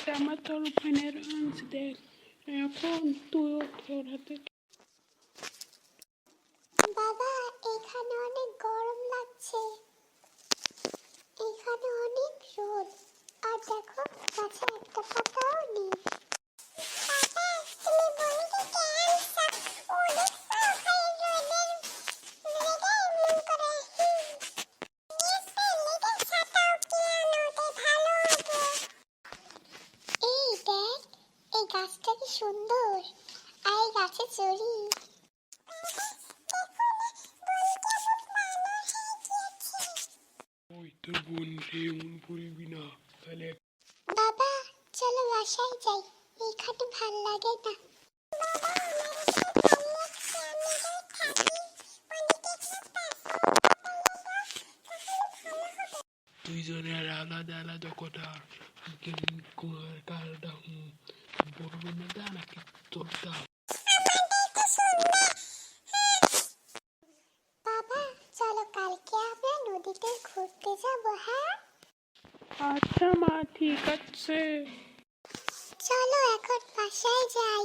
আছে, আমার তোর ওখানের আনস দেখ, এখন তুইও তোর হাতে। বাবা এখানে অনেক গরম লাগছে, এখানে অনেক রোদ, আর দেখো গাছে একটা পাতাও নেই। বাবা তুমি বলিকে কেন অনেক সকালে রোদের লেগে এমন করে লেগে ছাতাও কি আনোতে ভালো হবে। এই দেখ, এই গাছটা কি সুন্দর, আর এই গাছে চড়ি। ওই তোর বোন রে, এমন বলবি না তাহলে। বাবা চলো বাসায় যাই, এইখানে ভাল লাগে না। দুইজনের আলাদা আলাদা কথা, কারটা বলবো না দা নাকি তোরটা। বাবা চলো কালকে আমরা নদীতে ঘুরতে যাব। হ্যাঁ আচ্ছা মা, ঠিক আছে। চলো এখন বাসায় যাই।